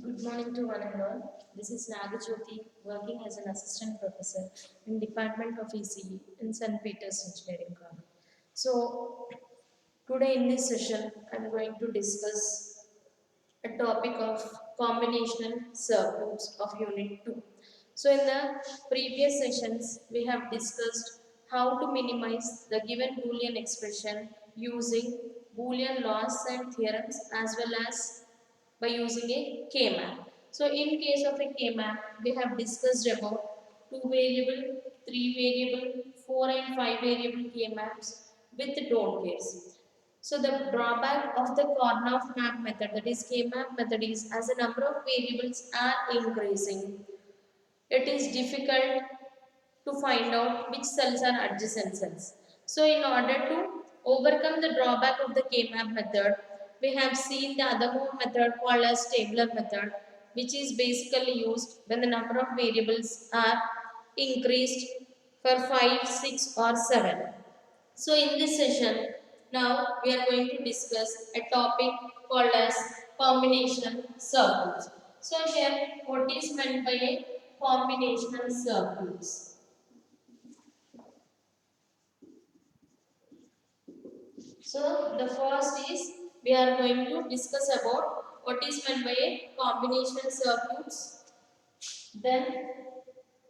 Good morning to one and all. This is Nagajyoti working as an assistant professor in Department of ECE in St. Peter's Engineering College. So today in this session I am going to discuss a topic of combinational circuits of Unit 2. So in the previous sessions we have discussed how to minimize the given Boolean expression using Boolean laws and theorems as well as by using a K-map. So in case of a K-map, we have discussed about 2 variable, 3 variable, 4 and 5 variable K-maps with don't cares. So the drawback of the Karnaugh map method, that is K-map method, is as the number of variables are increasing, it is difficult to find out which cells are adjacent cells. So in order to overcome the drawback of the K-map method, we have seen the other method called as tabular method, which is basically used when the number of variables are increased for 5, 6 or 7. So in this session, now we are going to discuss a topic called as combination circuits. So here, what is meant by a combinational circuits? So the first is we are going to discuss about what is meant by a combinational circuits. Then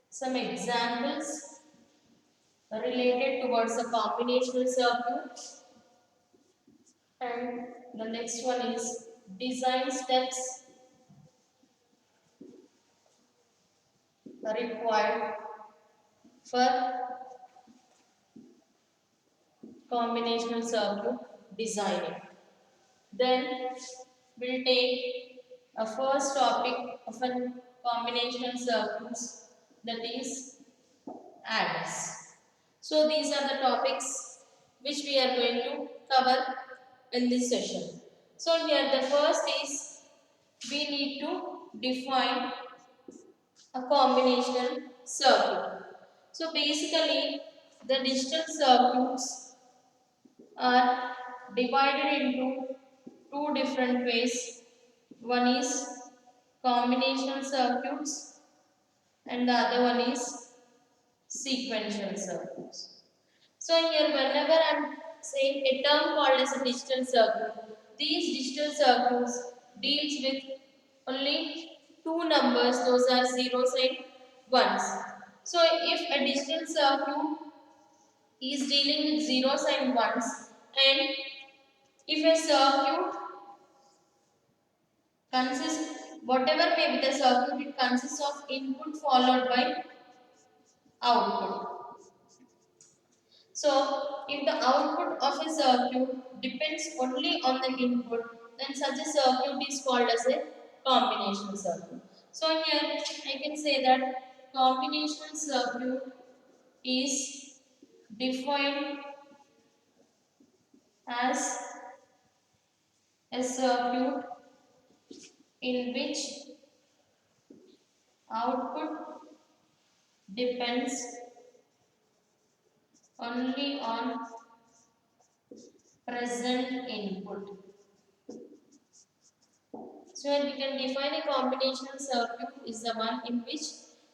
some examples related towards the combinational circuit. And the next one is design steps required for combinational circuit designing. Then we'll take a first topic of a combinational circuits, that is adders. So these are the topics which we are going to cover in this session. So here the first is we need to define a combinational circuit. So basically the digital circuits are divided into two different ways. One is combinational circuits and the other one is sequential circuits. So here whenever I am saying a term called as a digital circuit, these digital circuits deals with only two numbers, those are zeros and ones. So if a digital circuit is dealing with zeros and ones, and if a circuit consists, whatever may be the circuit, it consists of input followed by output. So, if the output of a circuit depends only on the input, then such a circuit is called as a combinational circuit. So, here I can say that combinational circuit is defined as a circuit in which output depends only on present input. So we can define a combinational circuit is the one in which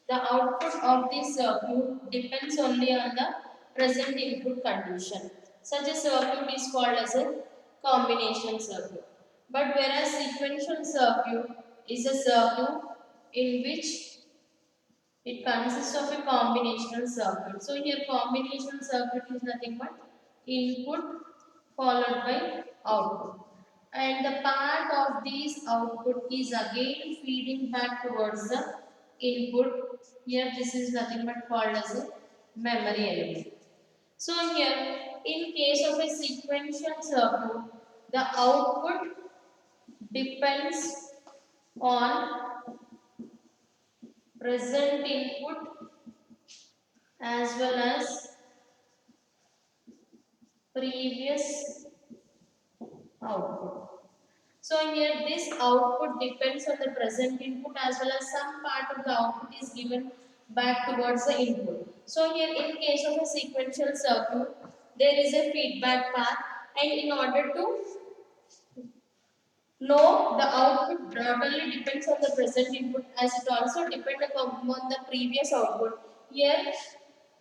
the output of the circuit depends only on the present input condition. Such a circuit is called as a combinational circuit. But whereas sequential circuit is a circuit in which it consists of a combinational circuit. So here combinational circuit is nothing but input followed by output. And the part of this output is again feeding back towards the input. Here this is nothing but called as a memory element. So here in case of a sequential circuit, the output depends on present input as well as previous output. So here this output depends on the present input as well as some part of the output is given back towards the input. So here in case of a sequential circuit, there is a feedback path, and in order to No, the output not only depends on the present input as it also depends upon the previous output. Here,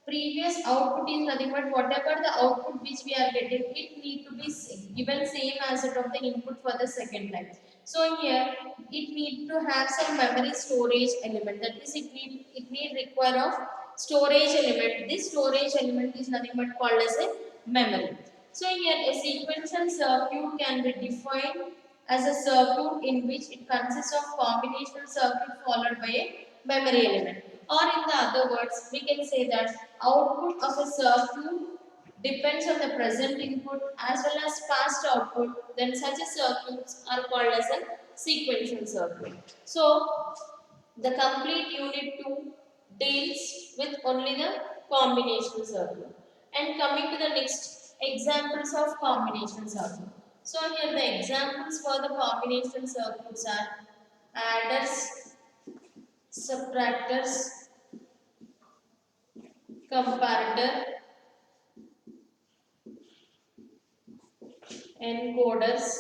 previous output is nothing but whatever the output which we are getting, it need to be given same as it of the input for the second time. So here, it need to have some memory storage element. That is, it need require of storage element. This storage element is nothing but called as a memory. So here, a sequential circuit can be defined as a circuit in which it consists of combinational circuit followed by a memory element. Or in the other words, we can say that output of a circuit depends on the present input as well as past output. Then such a circuits are called as a sequential circuit. So the complete unit 2 deals with only the combinational circuit. And coming to the next examples of combinational circuit. So here the examples for the combinational circuits are adders, subtractors, comparator, encoders,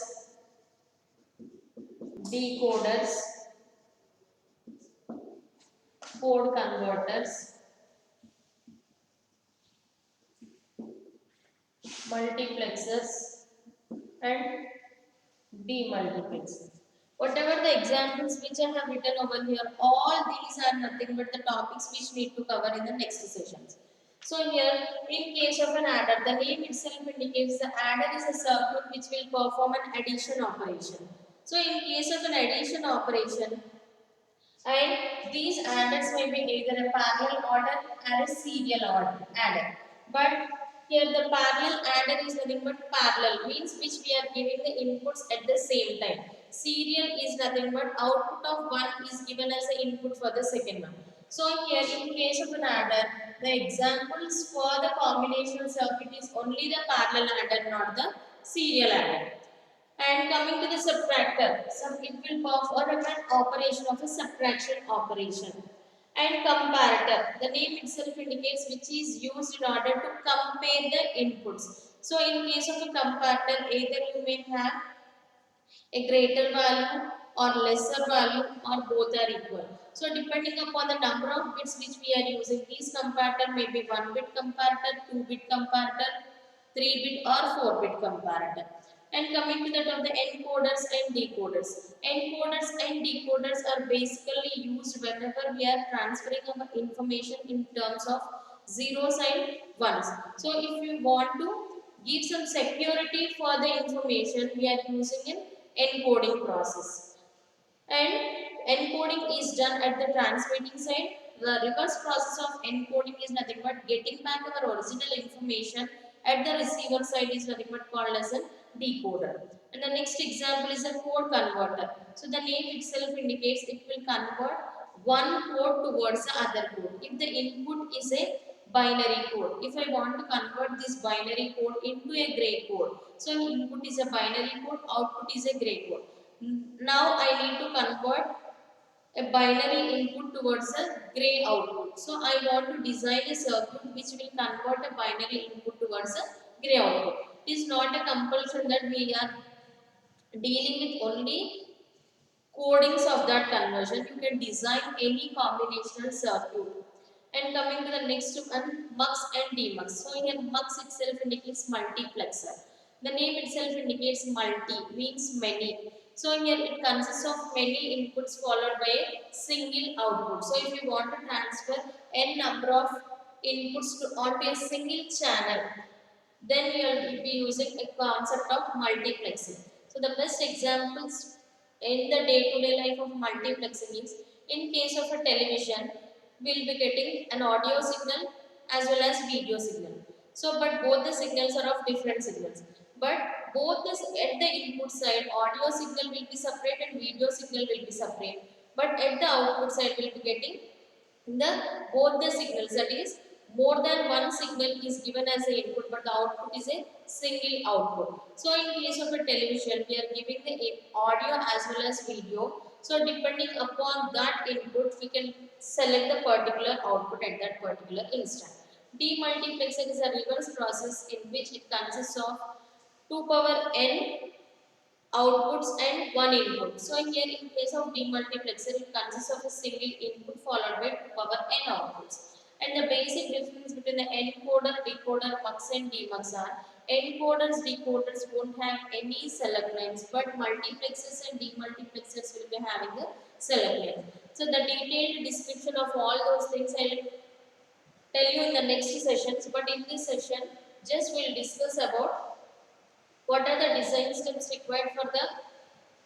decoders, code converters, multiplexers, and demultiplexers. Whatever the examples which I have written over here, all these are nothing but the topics which need to cover in the next sessions. So here, in case of an adder, the name itself indicates the adder is a circuit which will perform an addition operation. So in case of an addition operation, and these adders may be either a parallel order or a serial order adder. But here the parallel adder is nothing but parallel, means which we are giving the inputs at the same time. Serial is nothing but output of one is given as the input for the second one. So here in case of an adder, the examples for the combinational circuit is only the parallel adder, not the serial adder. And coming to the subtractor, it will perform an operation of a subtraction operation. And comparator, the name itself indicates which is used in order to compare the inputs. So in case of a comparator, either you may have a greater value or lesser value or both are equal. So depending upon the number of bits which we are using, these comparator may be 1 bit comparator, 2 bit comparator, 3 bit or 4 bit comparator. And coming to that of the encoders and decoders. Encoders and decoders are basically used whenever we are transferring our information in terms of zeros and ones. So if we want to give some security for the information, we are using an encoding process. And encoding is done at the transmitting side. The reverse process of encoding is nothing but getting back our original information at the receiver side is nothing but called as a decoder. And the next example is a code converter. So the name itself indicates it will convert one code towards the other code. If the input is a binary code, if I want to convert this binary code into a gray code, so input is a binary code, output is a gray code. Now I need to convert a binary input towards a gray output. So I want to design a circuit which will convert a binary input towards a gray output. It is not a compulsion that we are dealing with only codings of that conversion. You can design any combinational circuit. And coming to the next one, mux and demux. So here mux itself indicates multiplexer. The name itself indicates multi, means many. So here it consists of many inputs followed by a single output. So if you want to transfer n number of inputs onto a single channel, then we will be using a concept of multiplexing. So the best examples in the day-to-day life of multiplexing is, in case of a television, we'll be getting an audio signal as well as video signal. So, but both the signals are of different signals. But both the at the input side, audio signal will be separate and video signal will be separate. But at the output side, we'll be getting the both the signals, that is more than one signal is given as a input but the output is a single output. So in case of a television we are giving the audio as well as video, so depending upon that input we can select the particular output at that particular instant. Demultiplexing is a reverse process in which it consists of 2 power n outputs and one input. So here in case of demultiplexer, it consists of a single input followed by power n outputs. And the basic difference between the encoder, decoder, mux and demux are encoders, decoders won't have any select lines, but multiplexers and demultiplexers will be having the select lines. So the detailed description of all those things I will tell you in the next sessions, but in this session just we'll discuss about what are the design steps required for the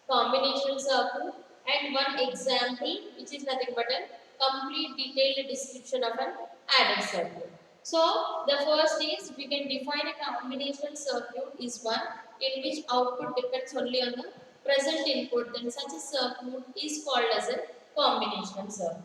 combination circuit and one example which is nothing but a complete detailed description of an added circuit. So the first is we can define a combination circuit is one in which output depends only on the present input, then such a circuit is called as a combination circuit.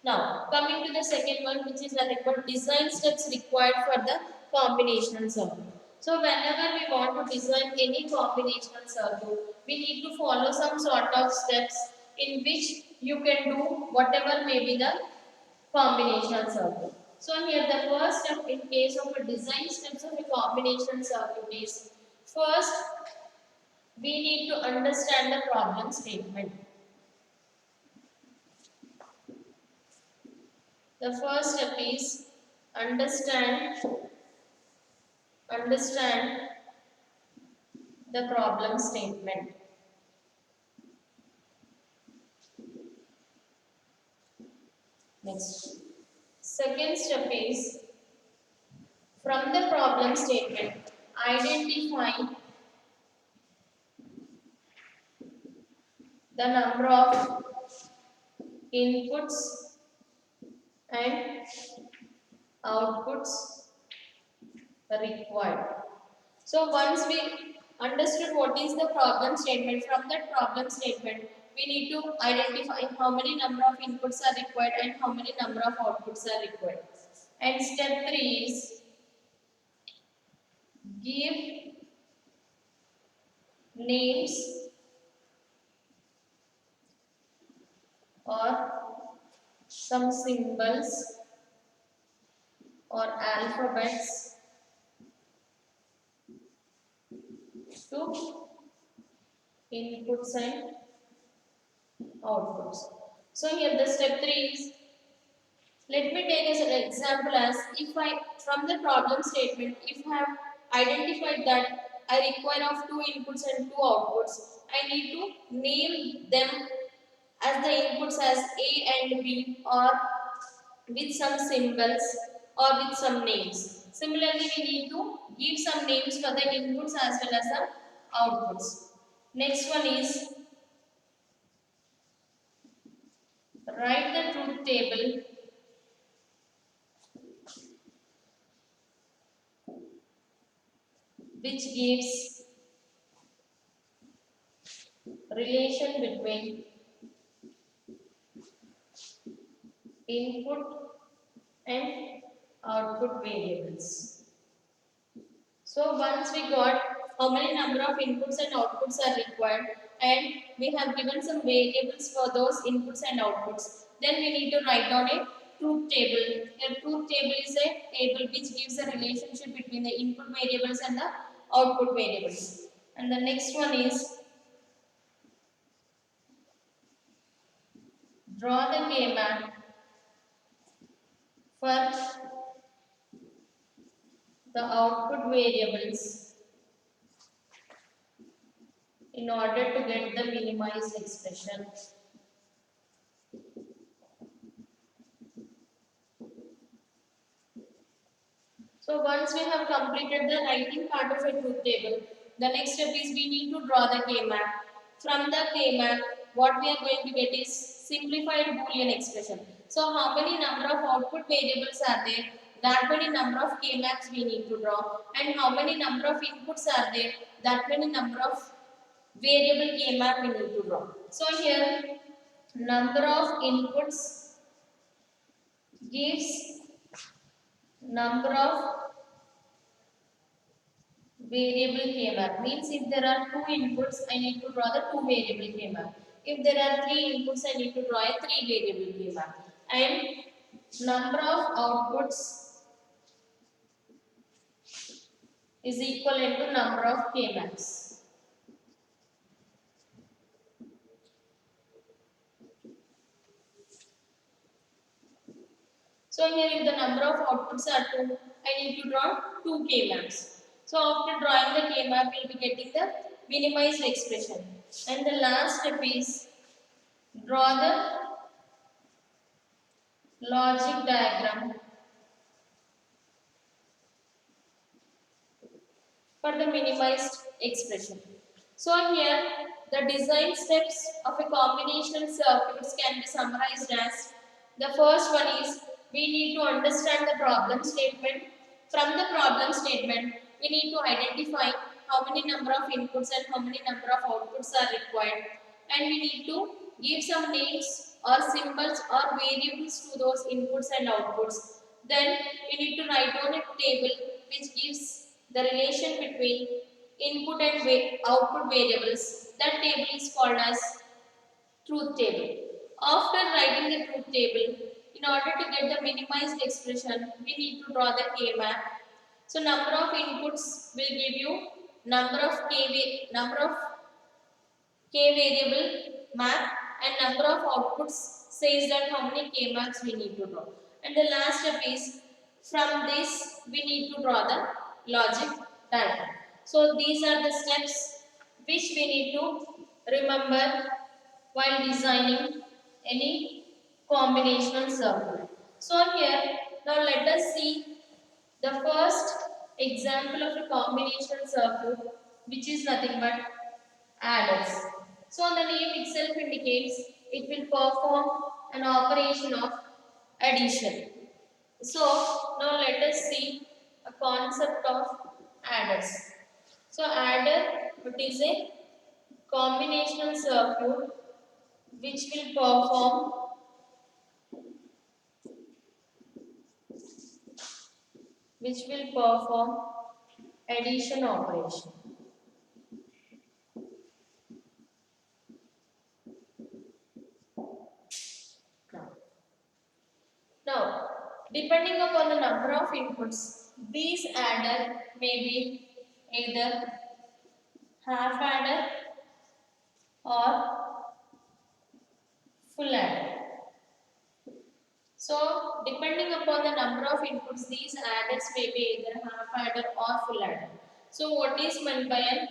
Now, coming to the second one, which is nothing but design steps required for the combinational circuit. So, whenever we want to design any combinational circuit, we need to follow some sort of steps in which you can do whatever may be the combinational circuit. So, here the first step in case of a design steps of a combinational circuit is first we need to understand the problem statement. The first step is understand the problem statement. Next. Second step is from the problem statement identify the number of inputs and outputs required. So once we understood what is the problem statement, from that problem statement we need to identify how many number of inputs are required and how many number of outputs are required. And step 3 is give names or some symbols or alphabets to inputs and outputs. So here the step 3 is, let me take as an example as if I from the problem statement if I have identified that I require of two inputs and two outputs, I need to name them as the inputs as A and B or with some symbols or with some names. Similarly, we need to give some names for the inputs as well as the outputs. Next one is write the truth table which gives relation between input and output variables. So once we got how many number of inputs and outputs are required and we have given some variables for those inputs and outputs, then we need to write down a truth table. A truth table is a table which gives a relationship between the input variables and the output variables. And the next one is draw the K-map for the output variables in order to get the minimized expression. So once we have completed the writing part of a truth table, the next step is we need to draw the K-map. From the K-map, what we are going to get is simplified Boolean expression. So how many number of output variables are there? That many number of K-maps we need to draw. And how many number of inputs are there? That many number of variable K-map we need to draw. So here, number of inputs gives number of variable K-map. Means if there are two inputs, I need to draw the two variable K-map. If there are three inputs, I need to draw a three variable K-map. And number of outputs is equivalent to number of K-maps. So here if the number of outputs are 2, I need to draw 2 K-maps. So after drawing the K-map, we will be getting the minimized expression. And the last step is draw the logic diagram for the minimized expression. So here the design steps of a combinational circuits can be summarized as the first one is we need to understand the problem statement. From the problem statement, we need to identify how many number of inputs and how many number of outputs are required, and we need to give some names or symbols or variables to those inputs and outputs. Then we need to write down a table which gives the relation between input and output variables. That table is called as truth table. After writing the truth table, in order to get the minimized expression, we need to draw the K-map. So number of inputs will give you number of K variable map, and number of outputs says that how many K maps we need to draw. And the last step is from this we need to draw the logic diagram. So these are the steps which we need to remember while designing any combinational circuit. So here now let us see the first example of a combinational circuit, which is nothing but adders. So the name itself indicates it will perform an operation of addition. So now let us see a concept of adders. So adder, it is a combinational circuit which will perform addition operation. Now, depending upon the number of inputs, these adder may be either half adder or full adder. So, depending upon the number of inputs, these adders may be either half adder or full adder. So, what is meant by a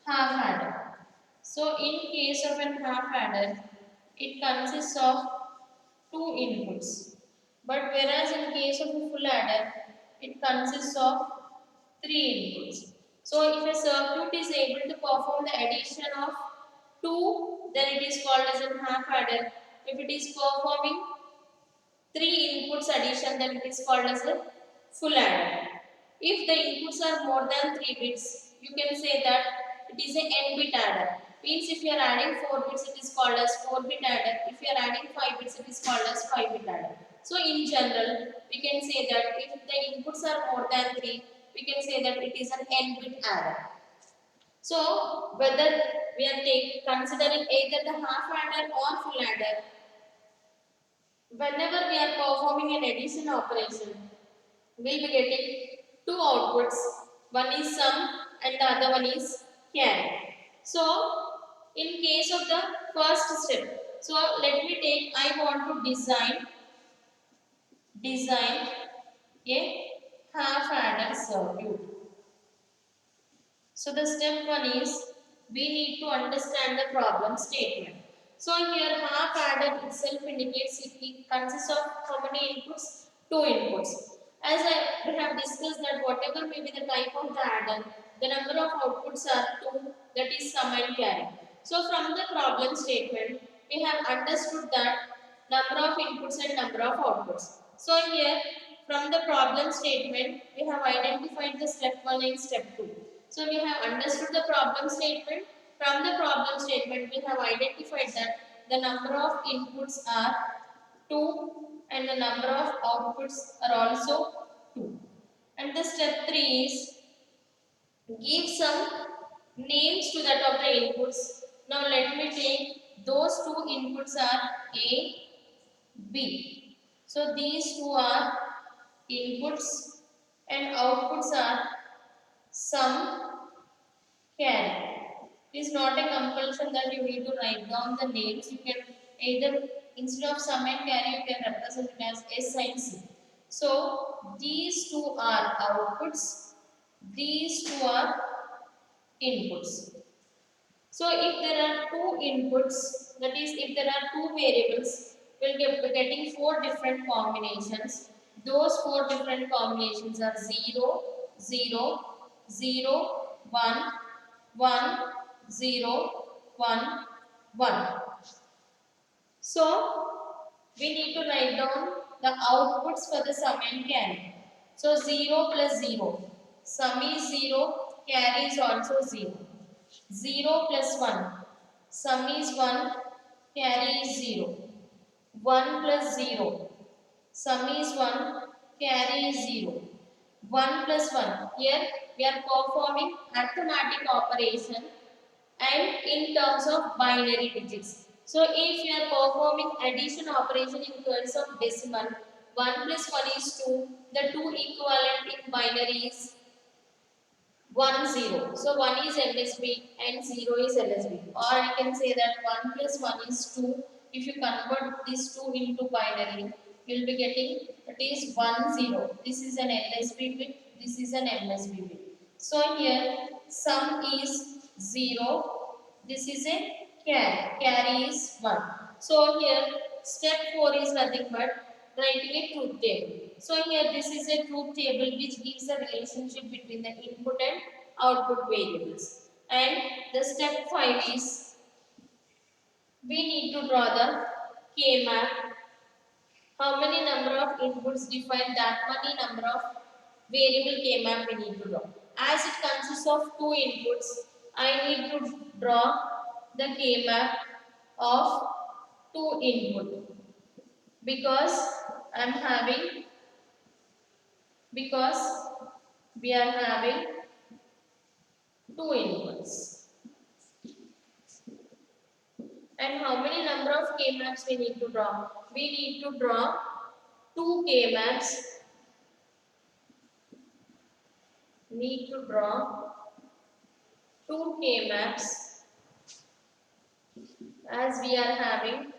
half adder? So, in case of an half adder, it consists of two inputs. But whereas in case of a full adder, it consists of three inputs. So if a circuit is able to perform the addition of two, then it is called as a half adder. If it is performing three inputs addition, then it is called as a full adder. If the inputs are more than 3 bits, you can say that it is an n bit adder. Means if you are adding 4 bits, it is called as 4 bit adder. If you are adding 5 bits, it is called as 5 bit adder. So in general, we can say that if the inputs are more than 3, we can say that it is an n bit adder. So whether we are considering either the half adder or full adder, whenever we are performing an addition operation, we will be getting two outputs. One is sum and the other one is carry. So, in case of the first step, so let me take, I want to design a half adder circuit. So the step one is we need to understand the problem statement. So here half adder itself indicates it consists of how many inputs? Two inputs. As I have discussed that whatever may be the type of the adder, the number of outputs are two, that is sum and carry. So from the problem statement, we have understood that number of inputs and number of outputs. So here from the problem statement, we have identified the step 1 and step 2. So we have understood the problem statement. From the problem statement, we have identified that the number of inputs are 2 and the number of outputs are also 2. And the step 3 is give some names to that of the inputs. Now let me take those two inputs are A, B. So these two are inputs and outputs are sum, carry. It is not a compulsion that you need to write down the names. You can either, instead of sum and carry, you can represent it as S and C. So these two are outputs, these two are inputs. So if there are two inputs, that is if there are two variables, we're getting four different combinations. Those four different combinations are 0, 0, 0, 1, 1, 0, 1, 1. So we need to write down the outputs for the sum and carry. So 0 plus 0. Sum is 0, carry is also 0. 0 plus 1. Sum is 1, carry is 0. 1 plus 0. Sum is 1, carry is 0. 1 plus 1. Here we are performing arithmetic operation and in terms of binary digits. So if you are performing addition operation in terms of decimal, 1 plus 1 is 2, the 2 equivalent in binary is 1 0. So 1 is LSB and 0 is LSB. Or I can say that 1 plus 1 is 2. If you convert this 2 into binary, you will be getting it is 1 0. This is an LSB bit, this is an MSB bit. So here sum is 0, this is a carry. Carry is 1. So here step 4 is nothing but writing a truth table. So here this is a truth table which gives a relationship between the input and output variables. And the step 5 is we need to draw the K-map. How many number of inputs define that many number of variable K-map we need to draw. As it consists of two inputs, I need to draw the K-map of two input because I am having because we are having two inputs. And how many number of K-maps we need to draw? We need to draw two K-maps. Need to draw two K-maps as we are having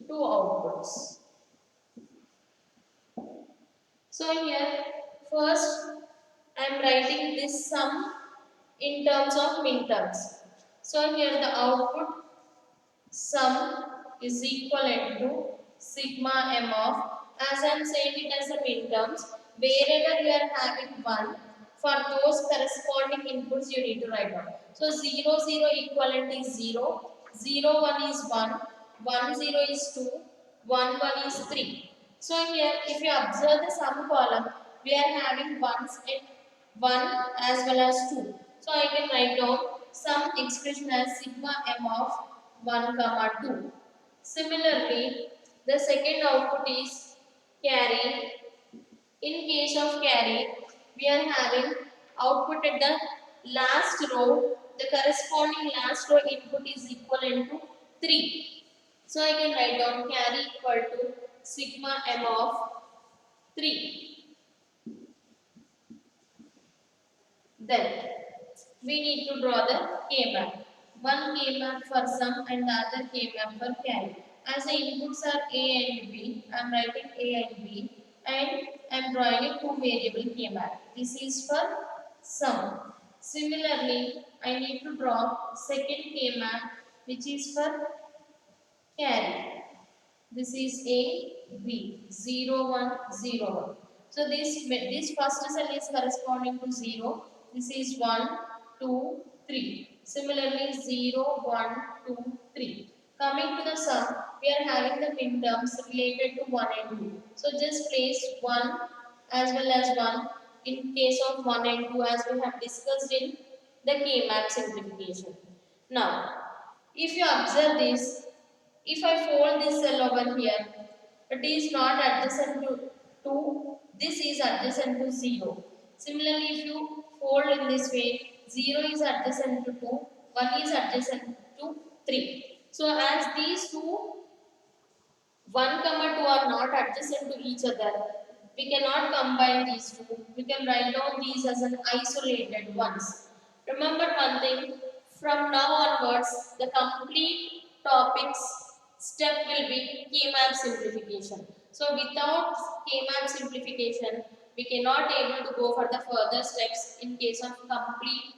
two outputs. So here first I am writing this sum in terms of minterms. So here the output sum is equivalent to sigma m of, as I am saying it as a minterms, wherever you are having 1, for those corresponding inputs you need to write down. So 0 0 equivalent is 0, 0 1 is 1, 1 0 is 2, 1 1 is 3. So here if you observe the sum column, we are having ones at 1 as well as 2. So I can write down some expression as sigma m of 1 comma 2. Similarly, the second output is carry. In case of carry, we are having output at the last row. The corresponding last row input is equivalent to 3. So I can write down carry equal to sigma m of 3. Then we need to draw the K-map. One K-map for sum and the other K-map for carry. As the inputs are A and B, I am writing A and B and I am drawing a two variable K-map. This is for sum. Similarly, I need to draw second K-map which is for carry. This is A, B, 0, 1, 0, 1. So this first cell is corresponding to 0. This is 1, 2, 3. Similarly, 0, 1, 2, 3. Coming to the sum, we are having the minterms related to 1 and 2. So just place 1 as well as 1 in case of 1 and 2 as we have discussed in the K-map simplification. Now, if you observe this, if I fold this cell over here, it is not adjacent to 2, this is adjacent to 0. Similarly, if you fold in this way, 0 is adjacent to 2, 1 is adjacent to 3. So as these two 1 comma 2 are not adjacent to each other, we cannot combine these two. We can write down these as an isolated ones. Remember one thing, from now onwards, the complete topics step will be K-map simplification. So without K-map simplification, we cannot able to go for the further steps in case of complete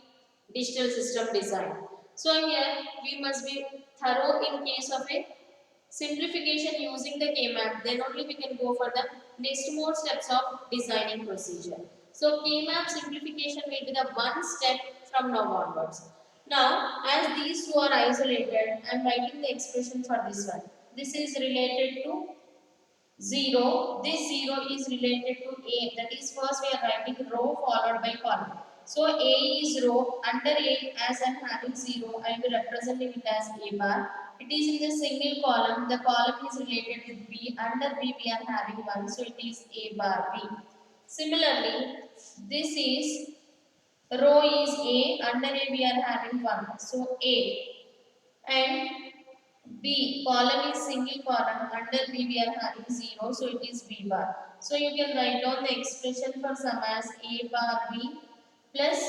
digital system design. So here we must be thorough in case of a simplification using the K-map. Then only we can go for the next more steps of designing procedure. So K-map simplification will be the one step from now onwards. Now, as these two are isolated, I am writing the expression for this one. This is related to 0. This 0 is related to A. That is, first we are writing row followed by column. So A is row. Under A, as I am having 0, I will representing it as A bar. It is in the single column. The column is related with B. Under B, we are having 1. So it is A bar B. Similarly, this is row is A. Under A, we are having 1. So A. And B, column is single column, under B we are having 0, so it is B bar. So you can write down the expression for sum as A bar B plus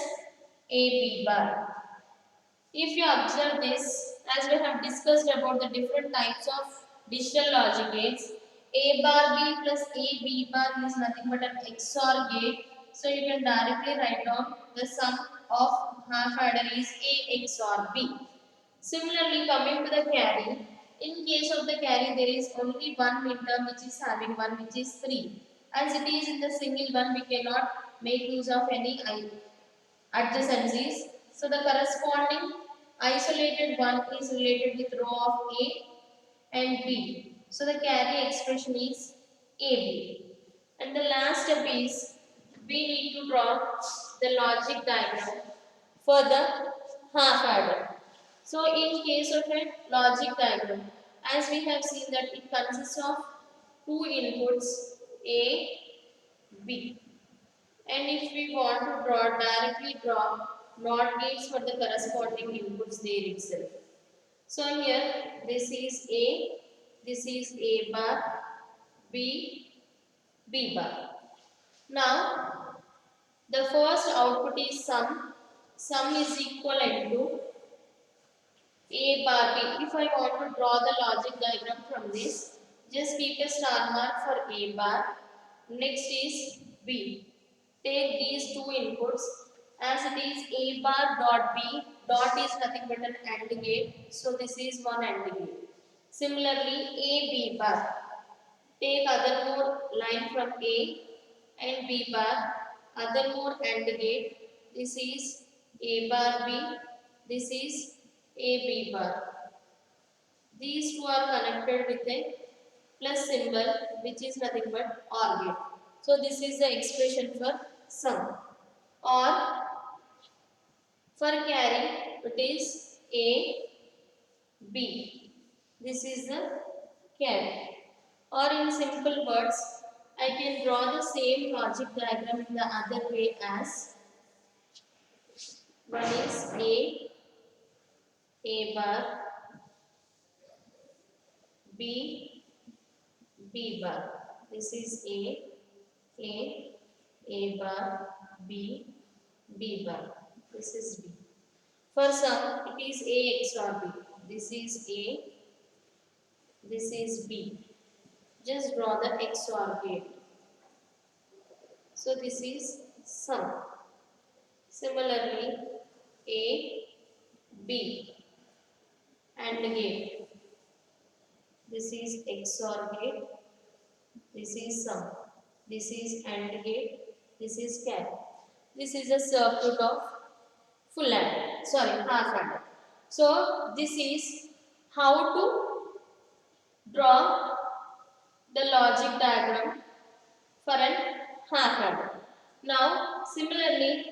A B bar. If you observe this, as we have discussed about the different types of digital logic gates, A bar B plus A B bar is nothing but an XOR gate. So you can directly write down the sum of half adder is A XOR B. Similarly, coming to the carry, in case of the carry, there is only one midterm which is having 1, which is 3. As it is in the single one, we cannot make use of any adjacencies. So the corresponding isolated one is related with row of A and B. So the carry expression is AB. And the last step is we need to draw the logic diagram for the half adder. So in case of a logic diagram, as we have seen that it consists of two inputs A, B. And if we want to directly draw NOT gates for the corresponding inputs there itself. So here this is A, this is A bar, B, B bar. Now the first output is sum. Sum is equivalent to A bar B. If I want to draw the logic diagram from this, just keep a star mark for A bar. Next is B. Take these two inputs as it is A bar dot B. Dot is nothing but an AND gate. So this is one AND gate. Similarly, A B bar. Take other more line from A and B bar. Other more AND gate. This is A bar B. This is A B bar. These two are connected with a plus symbol which is nothing but OR gate. So this is the expression for sum. Or for carry it is A, B. This is the carry. Or in simple words, I can draw the same logic diagram in the other way as one is A bar, B, B bar. This is A bar, B, B bar. This is B. For sum, it is A XOR B. This is A, this is B. Just draw the XOR gate. So this is sum. Similarly, A, B, AND gate. This is XOR gate. This is sum. This is AND gate. This is carry. This is a circuit of full adder. Sorry, half adder. So this is how to draw the logic diagram for an half adder. Now, similarly,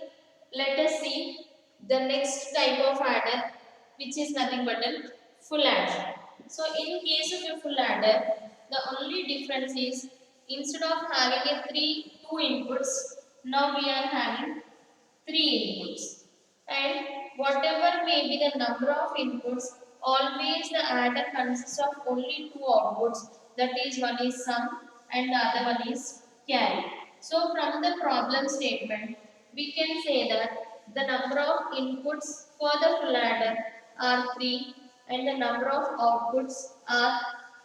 let us see the next type of adder, which is nothing but a full adder. So, in case of a full adder, the only difference is instead of having two inputs, now we are having three inputs. And whatever may be the number of inputs, always the adder consists of only two outputs. That is, one is sum and the other one is carry. So from the problem statement, we can say that the number of inputs for the full adder are 3 and the number of outputs are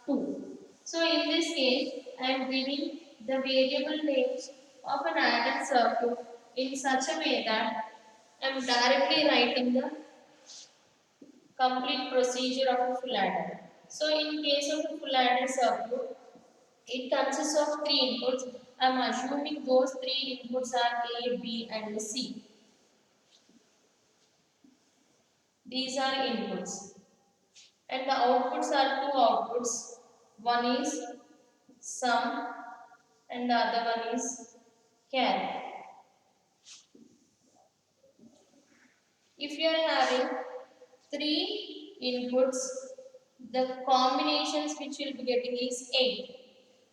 2. So in this case, I am giving the variable names of an added circuit in such a way that I am directly writing the complete procedure of a full adder. So in case of a full adder circuit, it consists of three inputs. I am assuming those three inputs are A, B and C. These are inputs. And the outputs are two outputs. One is sum and the other one is carry. If you are having three inputs, the combinations which you will be getting is 8.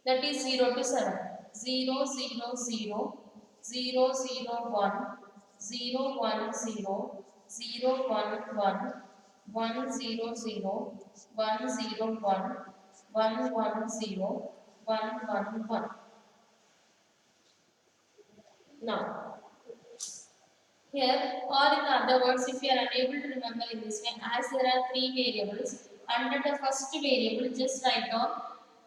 That is 0 to 7. 0, 0, 0, 0, 0, 1, 0, 1, 0, 0, 1, 1, 1, 0, 0, 1, 0, 1, 1, 1, 0, 1, 1, 1. Now, here, or in other words, if you are unable to remember in this way, as there are three variables, under the first variable, just write down.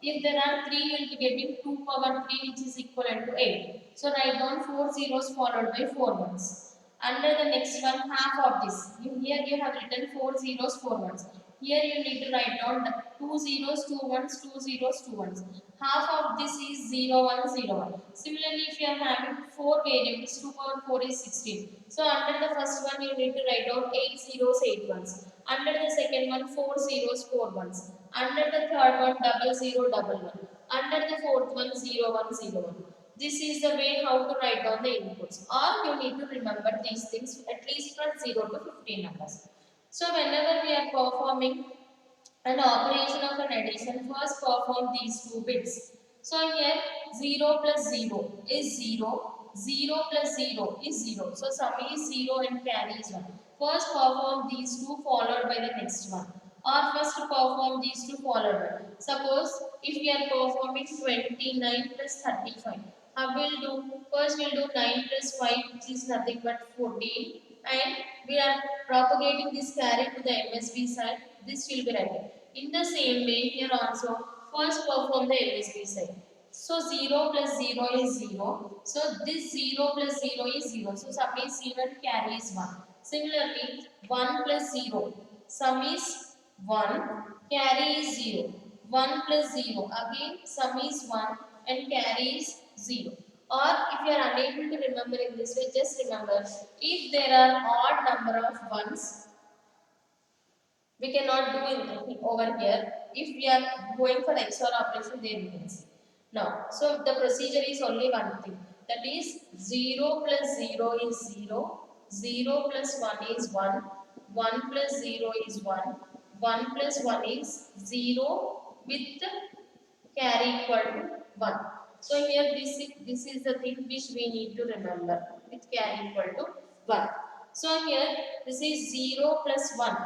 If there are three, you will be getting 2 power 3, which is equivalent to 8. So write down 4 zeros followed by 4 ones. Under the next one, half of this. Here you have written 4 zeros, 4 ones. Here you need to write down the 2 zeros, 2 ones, 2 zeros, 2 ones. Half of this is 0, 1, 0, 1. Similarly, if you are having 4 variables, 2 power 4 is 16. So under the first one, you need to write down 8 zeros, 8 ones. Under the second one, 4 zeros, 4 ones. Under the third one, double zero, double one. Under the fourth one, 0, 1, 0, 1. This is the way how to write down the inputs. Or you need to remember these things at least from 0 to 15 numbers. So whenever we are performing an operation of an addition, first perform these two bits. So here 0 plus 0 is 0, 0 plus 0 is 0. So sum is 0 and carry is 1. First perform these two followed by the next one. Or first perform these two followed by. Suppose if we are performing 29 plus 35. How will do? First we'll do 9 plus 5, which is nothing but 14, and we are propagating this carry to the MSB side. This will be written. In the same way, here also, first perform the MSB side. So 0 plus 0 is 0. So this 0 plus 0 is 0. So sum is 0 and carry is 1. Similarly, 1 plus 0. Sum is 1, carry is 0. 1 plus 0. Again, sum is 1 and carry is 0. Or if you are unable to remember in this way, just remember, if there are odd number of ones, we cannot do it over here. If we are going for XOR operation, there we can see. Now, so the procedure is only one thing. That is 0 plus 0 is 0, 0 plus 1 is 1, 1 plus 0 is 1, 1 plus 1 is 0 with carry equal to 1. So here this is the thing which we need to remember with carry equal to 1. So here this is 0 plus 1.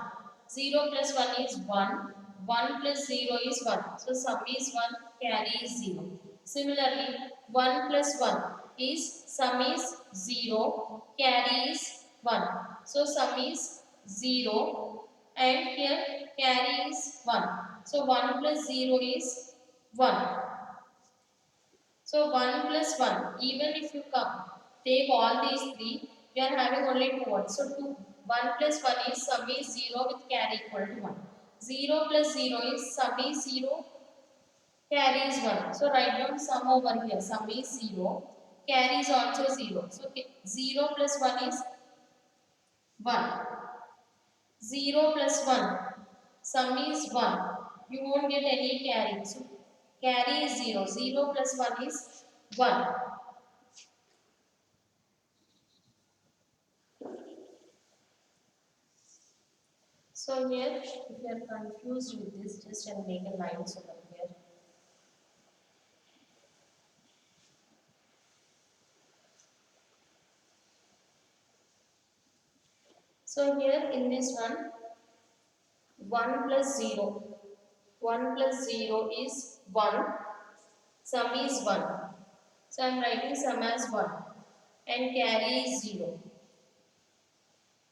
0 plus 1 is 1. 1 plus 0 is 1. So sum is 1, carry is 0. Similarly, 1 plus 1 is sum is 0, carry is 1. So sum is 0 and here carry is 1. So 1 plus 0 is 1. So 1 plus 1, even if you come, take all these three, we are having only 2 ones. So 1 plus 1 is sum is 0 with carry equal to 1. 0 plus 0 is sum is 0, carry is 1. So write down sum over here. Sum is 0, carry is also 0. So 0 plus 1 is 1. 0 plus 1, sum is 1. You won't get any carry. So carry is 0. 0 plus 1 is 1. So here, if you are confused with this, just and make a line over here. So here in this one, 1 plus 0. 1 plus 0 is 1. Sum is 1. So I am writing sum as 1. And carry is 0.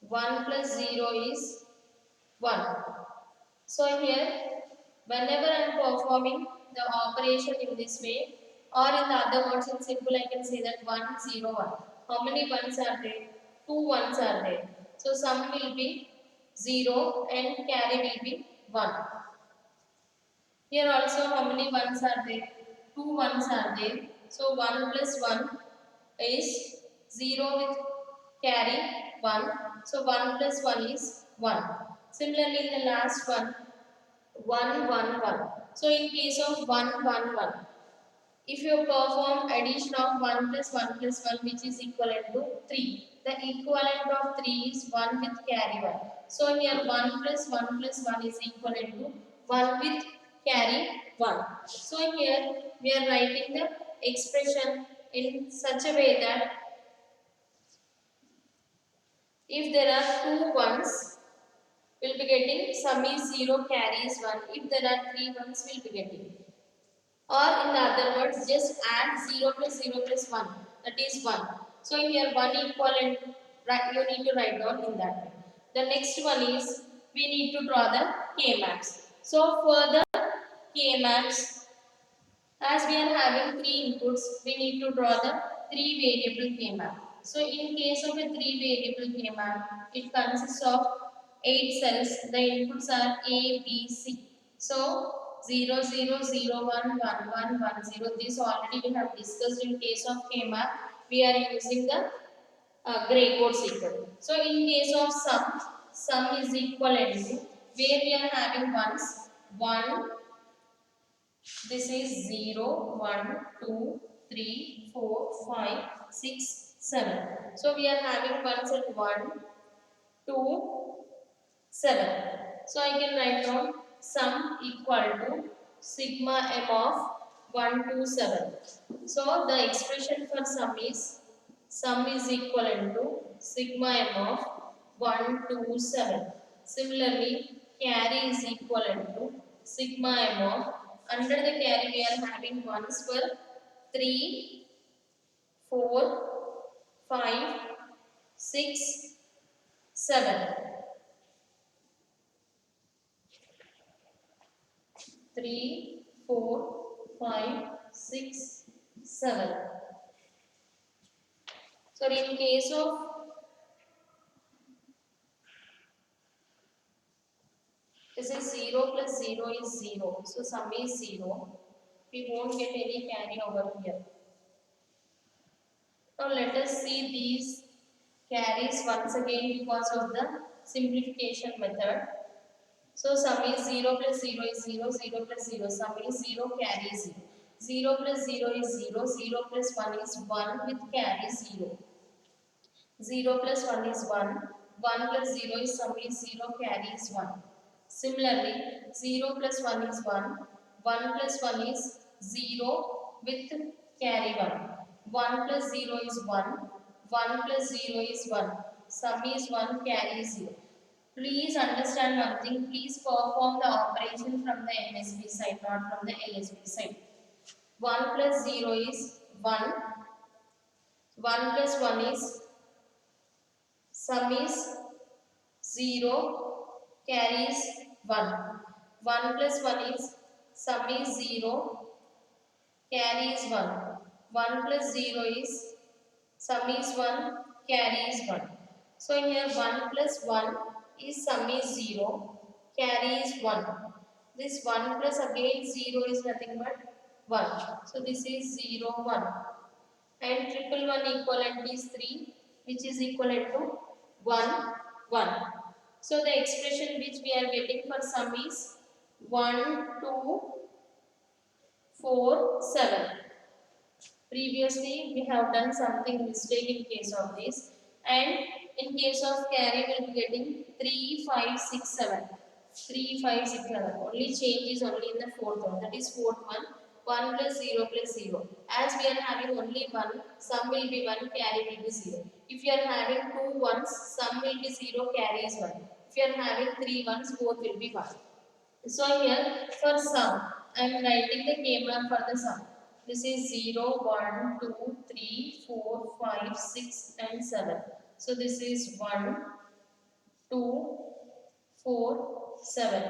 1 plus 0 is 1. So here, whenever I am performing the operation in this way, or in the other words in simple I can say that 1 0 1. How many ones are there? 2 ones are there. So sum will be 0 and carry will be 1. Here also how many ones are there? 2 ones are there. So 1 plus 1 is 0 with carry 1. So 1 plus 1 is 1. Similarly in the last one, 1 1 1. So in case of 1 1 1, if you perform addition of 1 plus 1 plus 1 which is equivalent to 3, the equivalent of 3 is 1 with carry 1. So here 1 plus 1 plus 1 is equivalent to 1 with carry 1. So here we are writing the expression in such a way that if there are 2 ones, we will be getting sum is 0 carries 1. If there are 3 ones, we will be getting. Or in the other words, just add 0 plus 0 plus 1, that is 1. So here 1 equivalent, you need to write down in that way. The next one is, we need to draw the K-maps. So for the K-maps, as we are having 3 inputs, we need to draw the 3 variable K-map. So in case of a 3 variable K-map, it consists of 8 cells. The inputs are A, B, C. So 0, 0, 0, 1, 1, 1, 1, 0. This already we have discussed in case of K-map. We are using the gray code sequence. So in case of sum is equivalent to where we are having ones 1. This is 0, 1, 2, 3, 4, 5, 6, 7. So we are having ones at 1, 2, 7. So I can write down sum equal to sigma m of 1 to 7. So the expression for sum is equivalent to sigma m of 1 to 7. Similarly, carry is equivalent to sigma m of, under the carry we are having ones for 3, 4, 5, 6, 7. 3, 4, 5, 6, 7. So in case of this is 0 plus 0 is 0. So sum is 0. We won't get any carry over here. Now let us see these carries once again because of the simplification method. So sum is 0 plus 0 is 0, 0 plus 0, sum is 0, carry 0. 0 plus 0 is 0, 0 plus 1 is 1 with carry 0. 0 plus 1 is 1, 1 plus 0 is sum is 0, carry is 1. Similarly, 0 plus 1 is 1, 1 plus 1 is 0 with carry 1. 1 plus 0 is 1, 1 plus 0 is 1, sum is 1, carry is 0. Please understand one thing, please perform the operation from the MSB side, not from the LSB side. 1 plus 0 is 1, 1 plus 1 is sum is 0, carry is 1. 1 plus 1 is sum is 0, carry is 1. 1 plus 0 is sum is 1, carry is 1. So here 1 plus 1 is sum is 0, carry is 1. This 1 plus again 0 is nothing but 1. So this is 0, 1. And triple 1 equivalent is 3, which is equivalent to 1, 1. So the expression which we are getting for sum is 1, 2, 4, 7. Previously we have done something mistake in case of this, and in case of carry we will be getting 3, 5, 6, 7. 3, 5, 6, 7. Only change is only in the fourth one, that is fourth one. 1 plus 0 plus 0. As we are having only 1, sum will be 1, carry will be 0. If you are having 2 ones, sum will be 0, carry is 1. If you are having 3 ones, both will be 1. So here for sum, I am writing the K-map for the sum. This is 0, 1, 2, 3, 4, 5, 6 and 7. So this is 1, 2, 4, 7.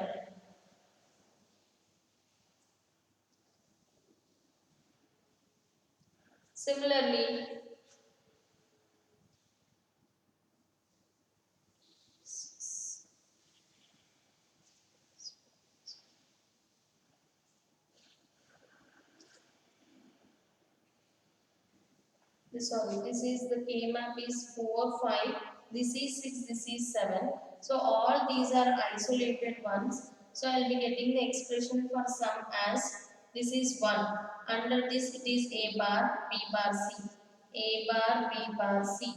sorry, this is the K map is 4, 5, this is 6, this is 7. So all these are isolated ones. So I'll be getting the expression for sum as this is 1. Under this it is A bar, B bar, C. A bar, B bar, C.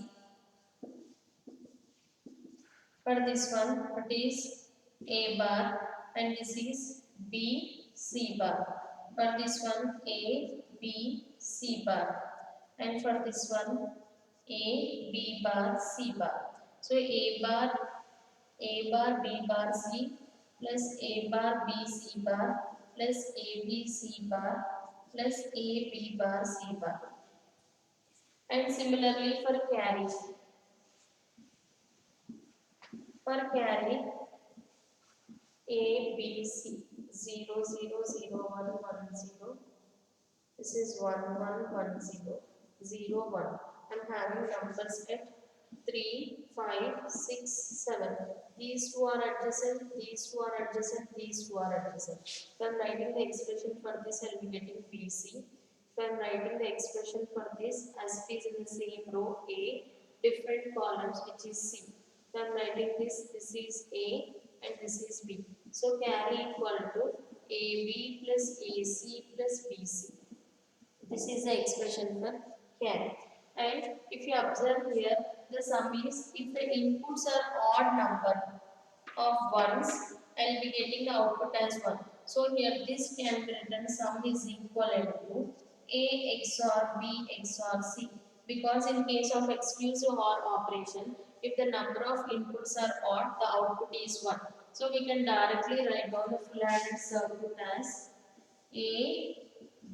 For this one, it is A bar and this is B, C bar. For this one, A, B, C bar. And for this one, A, B bar, C bar. So A bar, B bar, C plus A bar, B, C bar plus A, B, C bar plus A, B bar, C bar. And similarly for carry. For carry, A, B, C, 0, 0, 0, 1, 1, 0. This is 1, 1, 1, 0, 0, 1. I'm having numbers at 3, 5, 6, 7. These two are adjacent, these two are adjacent, these two are adjacent. If I am writing the expression for this, I will be getting BC. If I am writing the expression for this, as it is in the same row A, different columns, which is C. If I am writing this, this is A and this is B. So carry equal to AB plus AC plus BC. This is the expression for carry. And if you observe here, the sum is if the inputs are odd number of ones, I will be getting the output as 1. So here this can be written sum is equivalent to A XOR B XOR C. Because in case of exclusive OR operation, if the number of inputs are odd, the output is 1. So we can directly write down the full added circuit as A,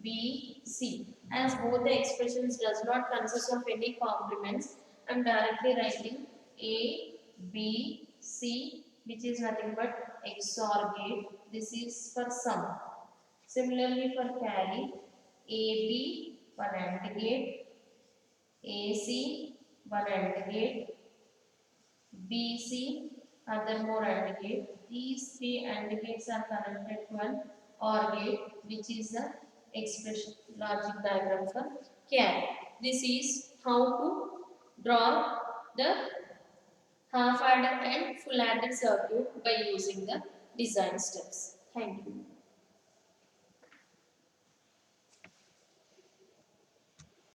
B, C. As both the expressions does not consist of any complements, I am directly writing A, B, C, which is nothing but XOR gate. This is for sum. Similarly for carry, AB, one AND gate, AC, one AND gate, BC, other more AND gate. These three AND gates are connected to an OR gate, which is the expression logic diagram for carry. This is how to draw the half adder and full adder circuit by using the design steps. Thank you.